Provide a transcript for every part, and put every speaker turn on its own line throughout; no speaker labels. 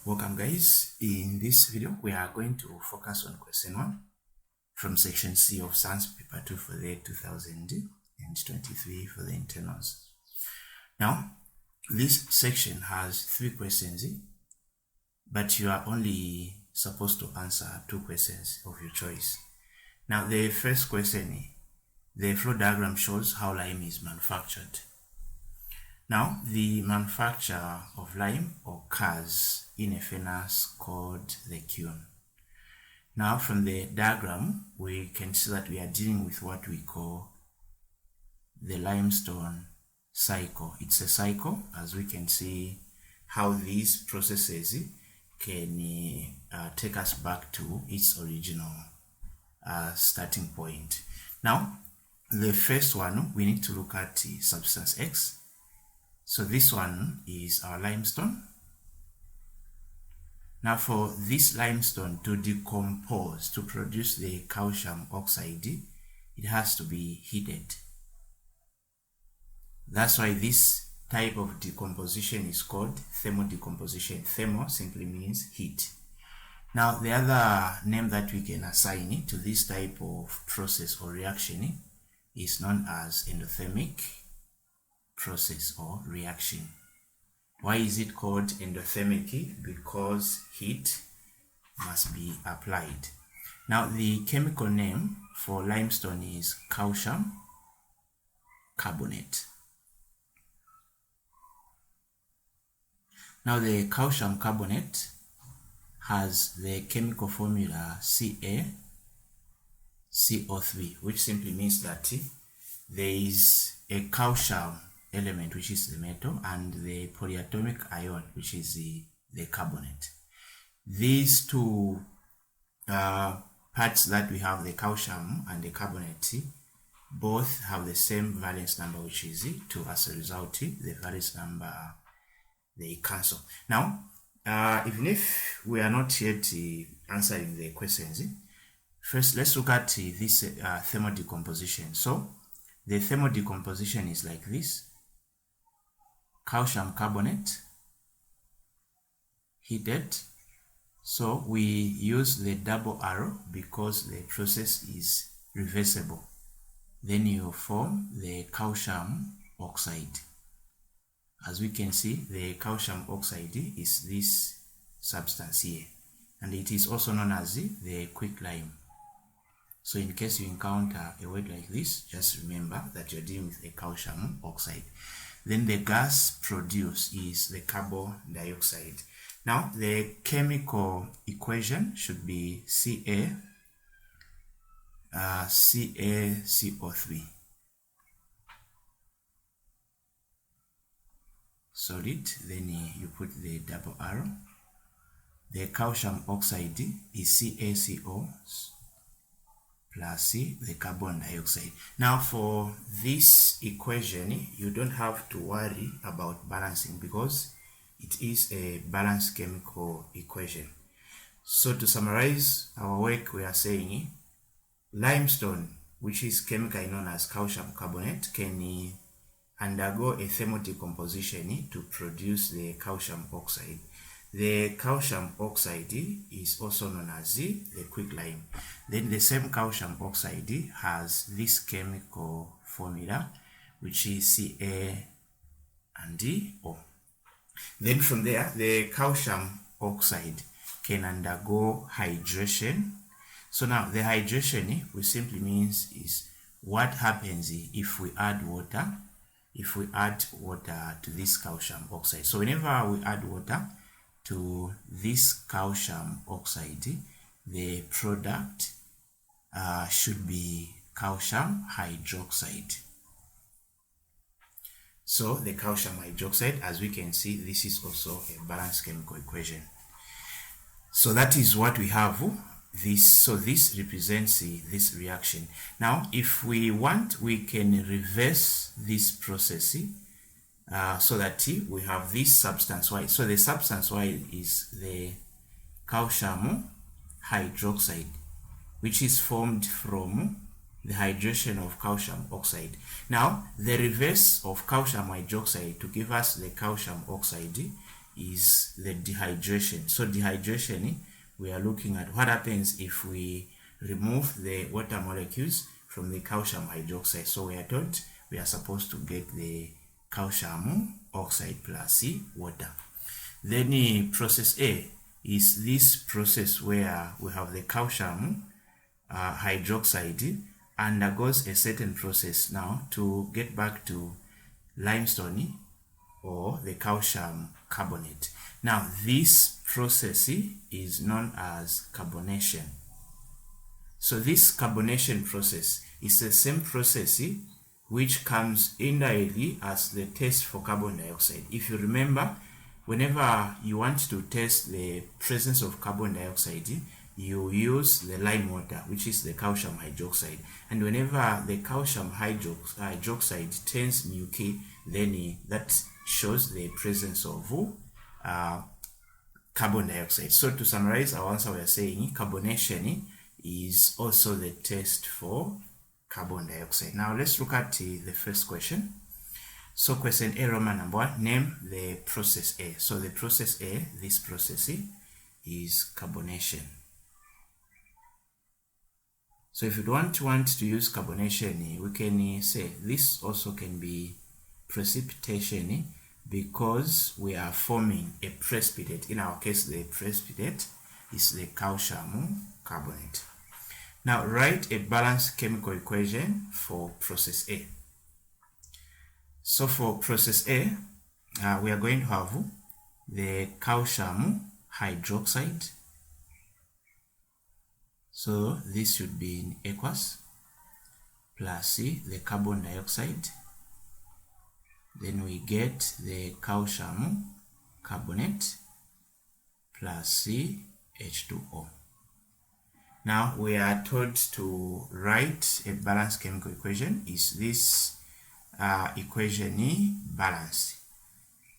Welcome guys. In this video we are going to focus on question 1 from section C of Science paper 2 for the 2023 for the internals. Now this section has 3 questions, but you are only supposed to answer 2 questions of your choice. Now the first question, the flow diagram shows how lime is manufactured. Now, the manufacture of lime occurs in a furnace called the kiln. Now, from the diagram, we can see that we are dealing with what we call the limestone cycle. It's a cycle, as we can see how these processes can take us back to its original starting point. Now, the first one, we need to look at substance X. So this one is our limestone. Now for this limestone to decompose, to produce the calcium oxide, it has to be heated. That's why this type of decomposition is called thermal decomposition. Thermal simply means heat. Now the other name that we can assign to this type of process or reaction is known as endothermic process or reaction. Why is it called endothermic? Because heat must be applied. Now the chemical name for limestone is calcium carbonate. Now the calcium carbonate has the chemical formula CaCO3, which simply means that there is a calcium element, which is the metal, and the polyatomic ion, which is the carbonate. These two parts that we have, the calcium and the carbonate, both have the same valence number, which is 2. As a result, the valence number, they cancel. Now, even if we are not yet answering the questions, first let's look at this thermal decomposition. So the thermal decomposition is like this: calcium carbonate heated. So we use the double arrow because the process is reversible. Then you form the calcium oxide. As we can see, the calcium oxide is this substance here, and it is also known as the quicklime. So in case you encounter a word like this, just remember that you're dealing with a calcium oxide. Then the gas produced is the carbon dioxide. Now the chemical equation should be CaCO3. Solid, then you put the double arrow. The calcium oxide is CaCO plus the carbon dioxide. Now for this equation, you don't have to worry about balancing because it is a balanced chemical equation. So to summarize our work, we are saying limestone, which is chemically known as calcium carbonate, can undergo a thermal decomposition to produce the calcium oxide. The calcium oxide is also known as the quicklime. Then the same calcium oxide has this chemical formula, which is Ca and O. Then from there, the calcium oxide can undergo hydration. So now the hydration, which simply means is what happens if we add water. If we add water to this calcium oxide. So whenever we add water to this calcium oxide, the product should be calcium hydroxide. So the calcium hydroxide, as we can see, this is also a balanced chemical equation. So that is what we have. So this represents this reaction. Now if we want, we can reverse this process so that we have this substance Y. So the substance Y is the calcium hydroxide, which is formed from the hydration of calcium oxide. Now the reverse of calcium hydroxide to give us the calcium oxide is the dehydration. So dehydration, we are looking at what happens if we remove the water molecules from the calcium hydroxide. So we are told we are supposed to get the calcium oxide plus water. Then process A is this process where we have the calcium hydroxide undergoes a certain process now to get back to limestone or the calcium carbonate. Now this process is known as carbonation. So this carbonation process is the same process which comes indirectly as the test for carbon dioxide. If you remember, whenever you want to test the presence of carbon dioxide, you use the lime water, which is the calcium hydroxide. And whenever the calcium hydroxide turns milky, then that shows the presence of carbon dioxide. So to summarize our answer, we are saying carbonation is also the test for carbon dioxide. Now let's look at the first question. So question A, Roman number 1, name the process A. So the process A, this process is carbonation. So if you don't want to use carbonation, we can say this also can be precipitation because we are forming a precipitate. In our case, the precipitate is the calcium carbonate. Now write a balanced chemical equation for process A. So for process A, we are going to have the calcium hydroxide. So this should be in aqueous plus the carbon dioxide. Then we get the calcium carbonate plus H2O. Now we are told to write a balanced chemical equation. Is this equation balanced?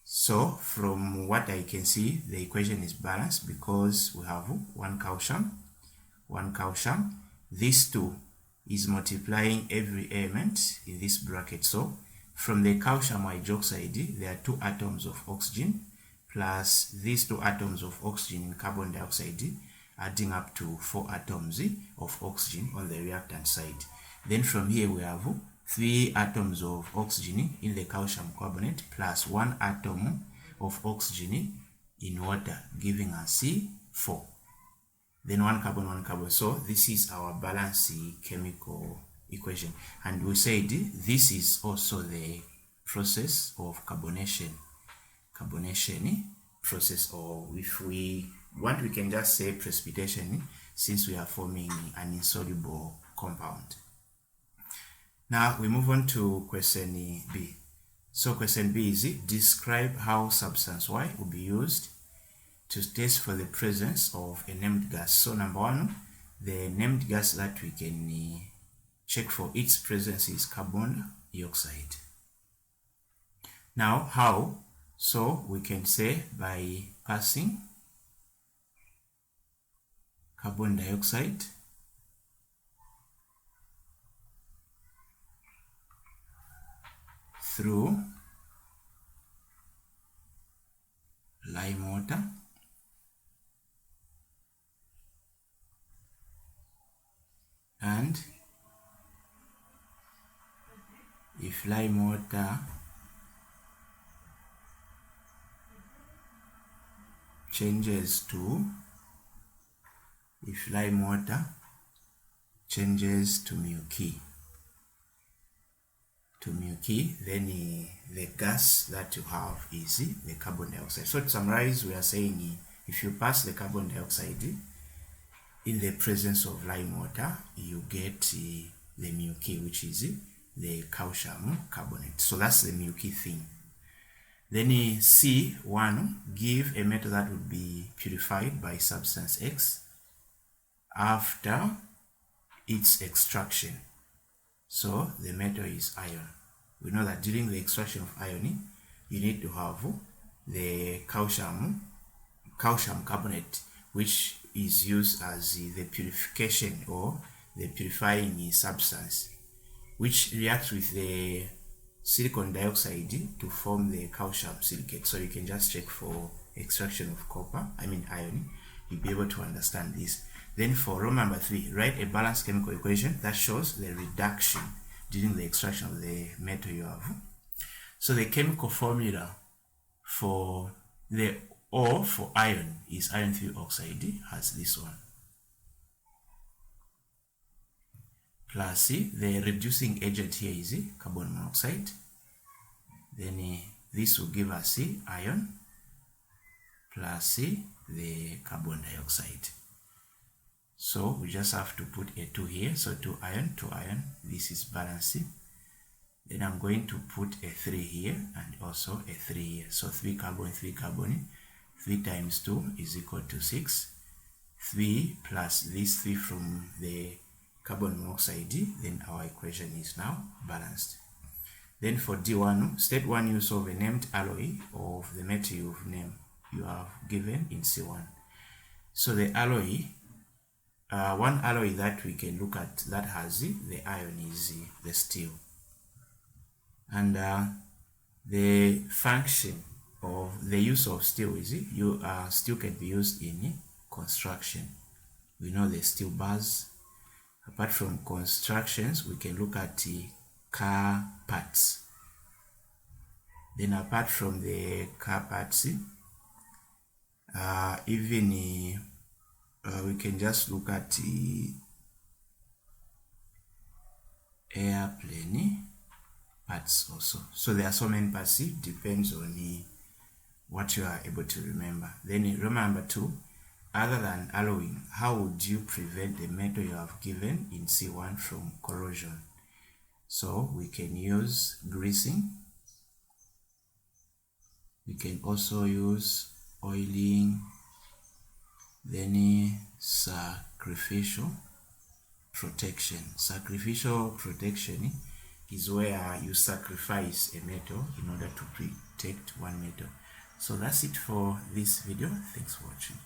So from what I can see, the equation is balanced because we have one calcium. This 2 is multiplying every element in this bracket. So from the calcium hydroxide, there are 2 atoms of oxygen plus these 2 atoms of oxygen in carbon dioxide, adding up to 4 atoms of oxygen on the reactant side. Then from here we have 3 atoms of oxygen in the calcium carbonate plus 1 atom of oxygen in water, giving us 4. Then 1 carbon. So this is our balanced chemical equation. And we said this is also the process of carbonation process, or if we want, we can just say precipitation, since we are forming an insoluble compound. Now we move on to question B. So question B is describe how substance Y will be used to test for the presence of a named gas. So number 1, the named gas that we can check for its presence is carbon dioxide. Now how? So we can say by passing carbon dioxide through lime water and if lime water changes to milky, then the gas that you have is the carbon dioxide. So to summarize, we are saying if you pass the carbon dioxide in the presence of lime water, you get the milky, which is the calcium carbonate. So that's the milky thing. Then C1, give a metal that would be purified by substance X after its extraction. So the metal is iron. We know that during the extraction of iron, you need to have the calcium carbonate, which is used as the purification or the purifying substance, which reacts with the silicon dioxide to form the calcium silicate. So you can just check for extraction of copper, iron, you'll be able to understand this. Then for row number 3, write a balanced chemical equation that shows the reduction during the extraction of the metal you have. So the chemical formula for the O for iron is iron 3 oxide, has this one, plus the reducing agent here is carbon monoxide. Then this will give us iron plus the carbon dioxide. So we just have to put a 2 here, so 2 iron, this is balancing. Then I'm going to put a 3 here and also a 3 here, so 3 carbon, 3 times 2 is equal to 6. 3 plus this 3 from the carbon monoxide, then our equation is now balanced. Then for D1, state one use of a named alloy of the metal you have given in C1. So the alloy, one alloy that we can look at that has the iron is the steel. And the function of the use of steel is steel can be used in construction. We know the steel bars. Apart from constructions, we can look at car parts. Then apart from the car parts, we can just look at airplane parts also. So there are so many parts, it depends on what you are able to remember. Then remember 2, other than alloying, how would you prevent the metal you have given in C1 from corrosion? So we can use greasing. We can also use oiling. Then sacrificial protection. Sacrificial protection is where you sacrifice a metal in order to protect one metal. So that's it for this video. Thanks for watching.